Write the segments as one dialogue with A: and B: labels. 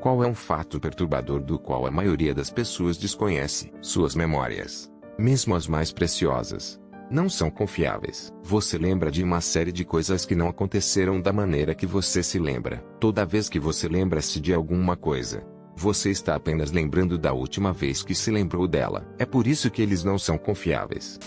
A: Qual é um fato perturbador do qual a maioria das pessoas desconhece? Suas memórias, mesmo as mais preciosas, não são confiáveis. Você lembra de uma série de coisas que não aconteceram da maneira que você se lembra. Toda vez que você lembra-se de alguma coisa, você está apenas lembrando da última vez que se lembrou dela. É por isso que eles não são confiáveis.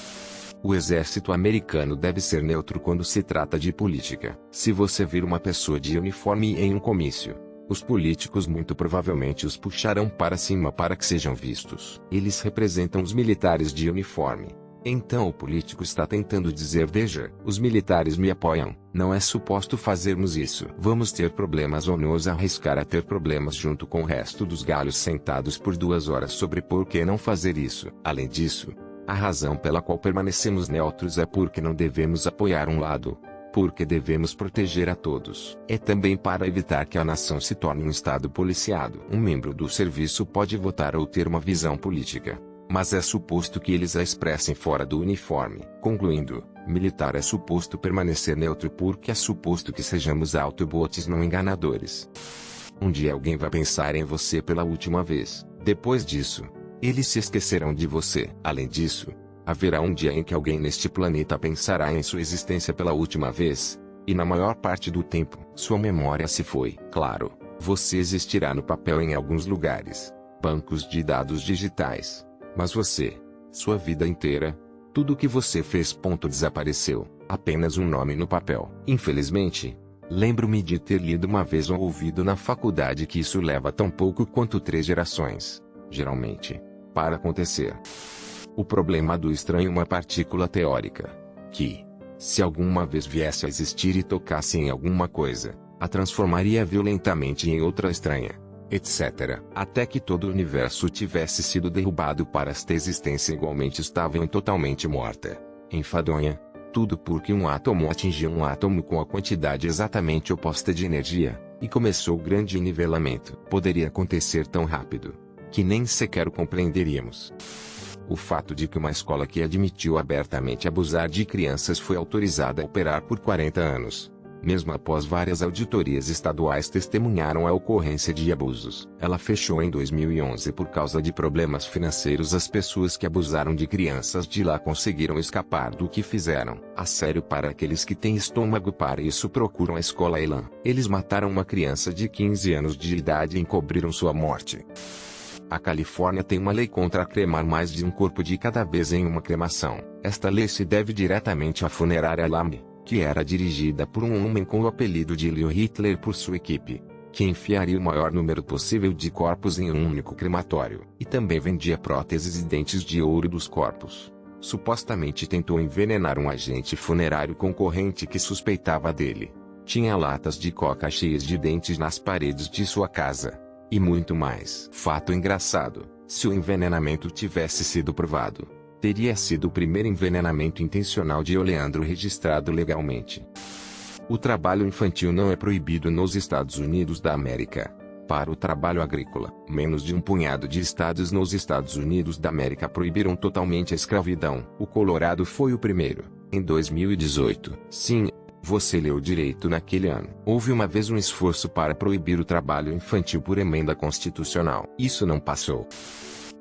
A: O exército americano deve ser neutro quando se trata de política. Se você vir uma pessoa de uniforme em um comício, os políticos muito provavelmente os puxarão para cima para que sejam vistos. Eles representam os militares de uniforme. Então o político está tentando dizer: veja, os militares me apoiam, não é suposto fazermos isso. Vamos ter problemas ou nos arriscar a ter problemas junto com o resto dos galhos sentados por 2 horas sobre por que não fazer isso. Além disso, a razão pela qual permanecemos neutros é porque não devemos apoiar um lado, porque devemos proteger a todos. É também para evitar que a nação se torne um estado policiado. Um membro do serviço pode votar ou ter uma visão política, mas é suposto que eles a expressem fora do uniforme. Concluindo, militar é suposto permanecer neutro porque é suposto que sejamos autobots não enganadores. Um dia alguém vai pensar em você pela última vez. Depois disso, eles se esquecerão de você. Além disso, haverá um dia em que alguém neste planeta pensará em sua existência pela última vez, e na maior parte do tempo, sua memória se foi. Claro, você existirá no papel em alguns lugares, bancos de dados digitais, mas você, sua vida inteira, tudo o que você fez. Desapareceu, apenas um nome no papel. Infelizmente, lembro-me de ter lido uma vez ou ouvido na faculdade que isso leva tão pouco quanto 3 gerações, geralmente, para acontecer. O problema do estranho é uma partícula teórica, que, se alguma vez viesse a existir e tocasse em alguma coisa, a transformaria violentamente em outra estranha, etc. Até que todo o universo tivesse sido derrubado para esta existência igualmente estável e totalmente morta, enfadonha, tudo porque um átomo atingiu um átomo com a quantidade exatamente oposta de energia, e começou o grande nivelamento. Poderia acontecer tão rápido, que nem sequer o compreenderíamos. O fato de que uma escola que admitiu abertamente abusar de crianças foi autorizada a operar por 40 anos, mesmo após várias auditorias estaduais testemunharam a ocorrência de abusos. Ela fechou em 2011 por causa de problemas financeiros. As pessoas que abusaram de crianças de lá conseguiram escapar do que fizeram. A sério, para aqueles que têm estômago para isso, procuram a escola Elan. Eles mataram uma criança de 15 anos de idade e encobriram sua morte. A Califórnia tem uma lei contra cremar mais de um corpo de cada vez em uma cremação. Esta lei se deve diretamente à funerária Lamy, que era dirigida por um homem com o apelido de Leo Hitler por sua equipe, que enfiaria o maior número possível de corpos em um único crematório, e também vendia próteses e dentes de ouro dos corpos. Supostamente tentou envenenar um agente funerário concorrente que suspeitava dele. Tinha latas de coca cheias de dentes nas paredes de sua casa. E muito mais. Fato engraçado, se o envenenamento tivesse sido provado, teria sido o primeiro envenenamento intencional de oleandro registrado legalmente. O trabalho infantil não é proibido nos Estados Unidos da América. Para o trabalho agrícola, menos de um punhado de estados nos Estados Unidos da América proibiram totalmente a escravidão. O Colorado foi o primeiro, em 2018. Sim, você leu direito naquele ano. Houve uma vez um esforço para proibir o trabalho infantil por emenda constitucional. Isso não passou.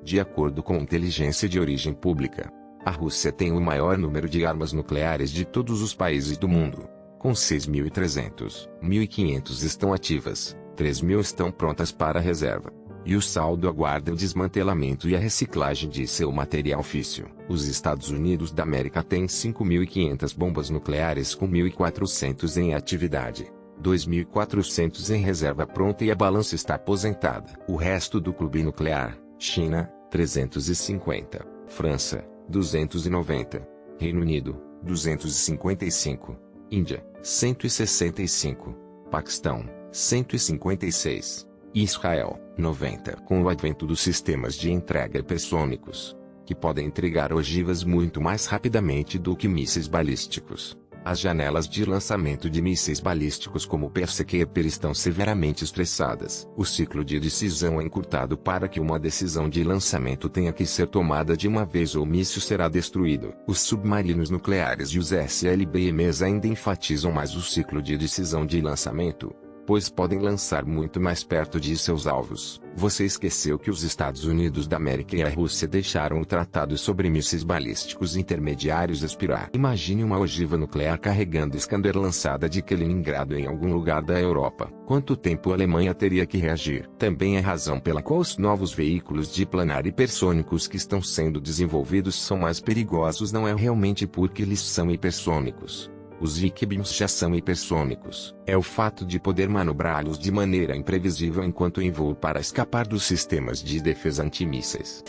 A: De acordo com inteligência de origem pública, a Rússia tem o maior número de armas nucleares de todos os países do mundo. Com 6.300, 1.500 estão ativas, 3.000 estão prontas para reserva. E o saldo aguarda o desmantelamento e a reciclagem de seu material físsil. Os Estados Unidos da América têm 5.500 bombas nucleares com 1.400 em atividade, 2.400 em reserva pronta e a balança está aposentada. O resto do clube nuclear: China, 350, França, 290, Reino Unido, 255, Índia, 165, Paquistão, 156. Israel, 90. Com o advento dos sistemas de entrega hipersônicos, que podem entregar ogivas muito mais rapidamente do que mísseis balísticos, as janelas de lançamento de mísseis balísticos como o Peacekeeper estão severamente estressadas. O ciclo de decisão é encurtado para que uma decisão de lançamento tenha que ser tomada de uma vez ou o míssil será destruído. Os submarinos nucleares e os SLBMs ainda enfatizam mais o ciclo de decisão de lançamento, pois podem lançar muito mais perto de seus alvos. Você esqueceu que os Estados Unidos da América e a Rússia deixaram o tratado sobre mísseis balísticos intermediários expirar. Imagine uma ogiva nuclear carregando Iskander lançada de Kaliningrado em algum lugar da Europa. Quanto tempo a Alemanha teria que reagir? Também é razão pela qual os novos veículos diplanar hipersônicos que estão sendo desenvolvidos são mais perigosos. Não é realmente porque eles são hipersônicos. Os Vickbeams já são hipersônicos. É o fato de poder manobrá-los de maneira imprevisível enquanto em voo para escapar dos sistemas de defesa antimísseis.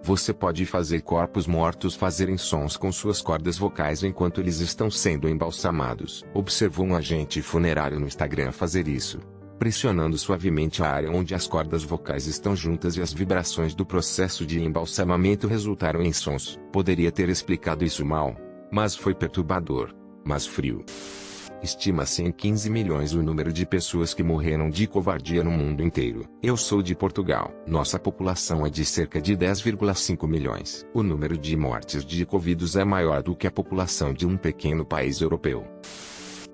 A: Você pode fazer corpos mortos fazerem sons com suas cordas vocais enquanto eles estão sendo embalsamados. Observou um agente funerário no Instagram fazer isso, pressionando suavemente a área onde as cordas vocais estão juntas e as vibrações do processo de embalsamamento resultaram em sons. Poderia ter explicado isso mal, mas foi perturbador. Mas frio. Estima-se em 15 milhões o número de pessoas que morreram de covardia no mundo inteiro. Eu sou de Portugal. Nossa população é de cerca de 10,5 milhões. O número de mortes de Covid é maior do que a população de um pequeno país europeu.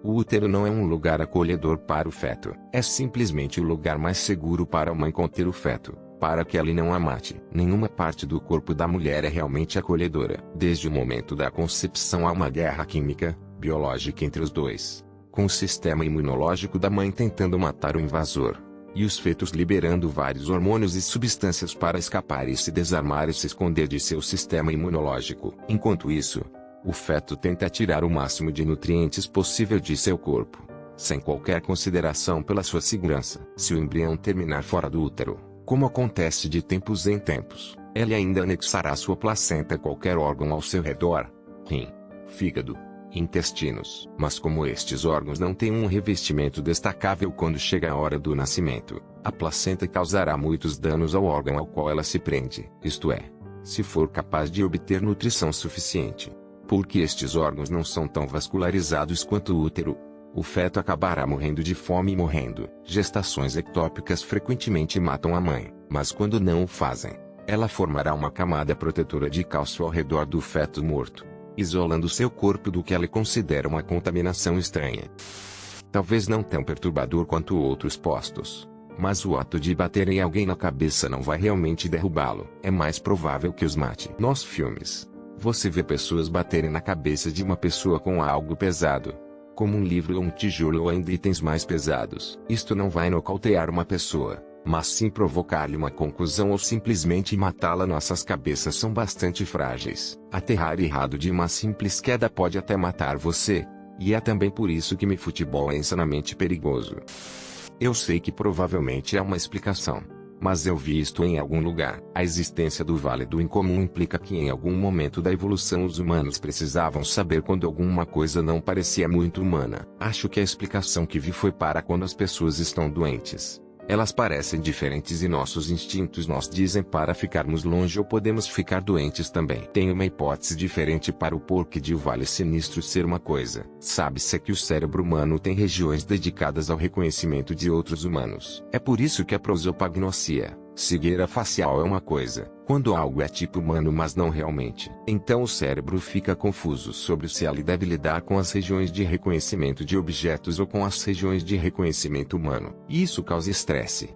A: O útero não é um lugar acolhedor para o feto. É simplesmente o lugar mais seguro para a mãe conter o feto, para que ela não a mate. Nenhuma parte do corpo da mulher é realmente acolhedora. Desde o momento da concepção há uma guerra química, biológica entre os dois, com o sistema imunológico da mãe tentando matar o invasor, e os fetos liberando vários hormônios e substâncias para escapar e se desarmar e se esconder de seu sistema imunológico. Enquanto isso, o feto tenta tirar o máximo de nutrientes possível de seu corpo, sem qualquer consideração pela sua segurança. Se o embrião terminar fora do útero, como acontece de tempos em tempos, ele ainda anexará à sua placenta qualquer órgão ao seu redor, rim, fígado, intestinos. Mas como estes órgãos não têm um revestimento destacável quando chega a hora do nascimento, a placenta causará muitos danos ao órgão ao qual ela se prende. Isto é, se for capaz de obter nutrição suficiente. Porque estes órgãos não são tão vascularizados quanto o útero, o feto acabará morrendo de fome e morrendo. Gestações ectópicas frequentemente matam a mãe, mas quando não o fazem, ela formará uma camada protetora de cálcio ao redor do feto morto, isolando seu corpo do que ela considera uma contaminação estranha. Talvez não tão perturbador quanto outros postos, mas o ato de bater em alguém na cabeça não vai realmente derrubá-lo. É mais provável que os mate. Nos filmes, você vê pessoas baterem na cabeça de uma pessoa com algo pesado, como um livro ou um tijolo ou ainda itens mais pesados. Isto não vai nocautear uma pessoa, mas sim provocar-lhe uma concussão ou simplesmente matá-la. Nossas cabeças são bastante frágeis. Aterrar errado de uma simples queda pode até matar você, e é também por isso que futebol é insanamente perigoso. Eu sei que provavelmente há uma explicação, mas eu vi isto em algum lugar. A existência do Vale do Incomum implica que em algum momento da evolução os humanos precisavam saber quando alguma coisa não parecia muito humana. Acho que a explicação que vi foi para quando as pessoas estão doentes. Elas parecem diferentes e nossos instintos nos dizem para ficarmos longe ou podemos ficar doentes também. Tem uma hipótese diferente para o porquê de o Vale Sinistro ser uma coisa. Sabe-se que o cérebro humano tem regiões dedicadas ao reconhecimento de outros humanos. É por isso que a prosopagnosia, cegueira facial, é uma coisa, quando algo é tipo humano mas não realmente. Então o cérebro fica confuso sobre se ele deve lidar com as regiões de reconhecimento de objetos ou com as regiões de reconhecimento humano. E isso causa estresse.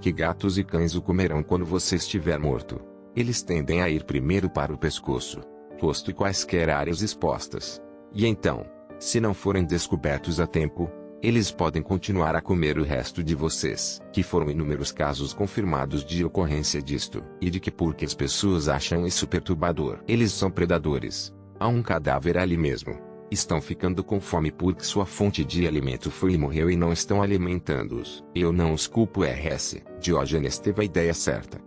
A: Que gatos e cães o comerão quando você estiver morto? Eles tendem a ir primeiro para o pescoço, rosto e quaisquer áreas expostas. E então, se não forem descobertos a tempo, eles podem continuar a comer o resto de vocês. Que foram inúmeros casos confirmados de ocorrência disto. E de que porque as pessoas acham isso perturbador. Eles são predadores. Há um cadáver ali mesmo. Estão ficando com fome porque sua fonte de alimento foi e morreu e não estão alimentando-os. Eu não os culpo. RS. Diógenes teve a ideia certa.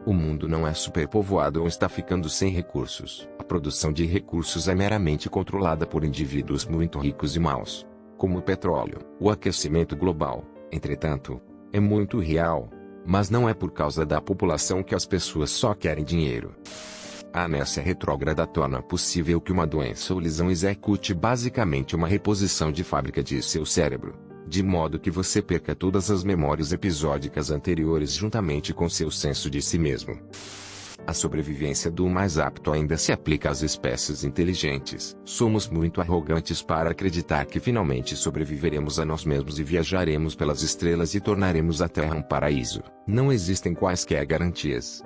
A: O mundo não é superpovoado ou está ficando sem recursos. A produção de recursos é meramente controlada por indivíduos muito ricos e maus, como o petróleo. O aquecimento global, entretanto, é muito real, mas não é por causa da população que as pessoas só querem dinheiro. A inércia retrógrada torna possível que uma doença ou lesão execute basicamente uma reposição de fábrica de seu cérebro, de modo que você perca todas as memórias episódicas anteriores juntamente com seu senso de si mesmo. A sobrevivência do mais apto ainda se aplica às espécies inteligentes. Somos muito arrogantes para acreditar que finalmente sobreviveremos a nós mesmos e viajaremos pelas estrelas e tornaremos a Terra um paraíso. Não existem quaisquer garantias.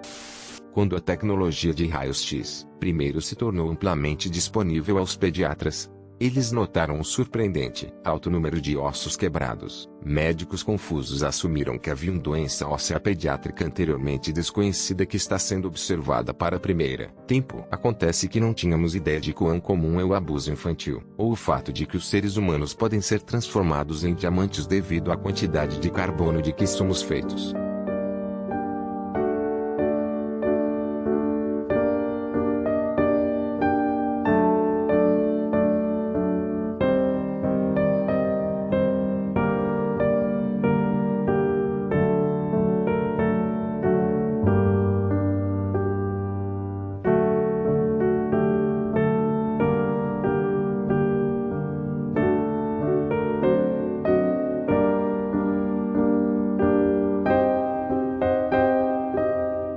A: Quando a tecnologia de raios-x primeiro se tornou amplamente disponível aos pediatras, eles notaram um surpreendente alto número de ossos quebrados. Médicos confusos assumiram que havia uma doença óssea pediátrica anteriormente desconhecida que está sendo observada para a primeira tempo. Acontece que não tínhamos ideia de quão comum é o abuso infantil, ou o fato de que os seres humanos podem ser transformados em diamantes devido à quantidade de carbono de que somos feitos.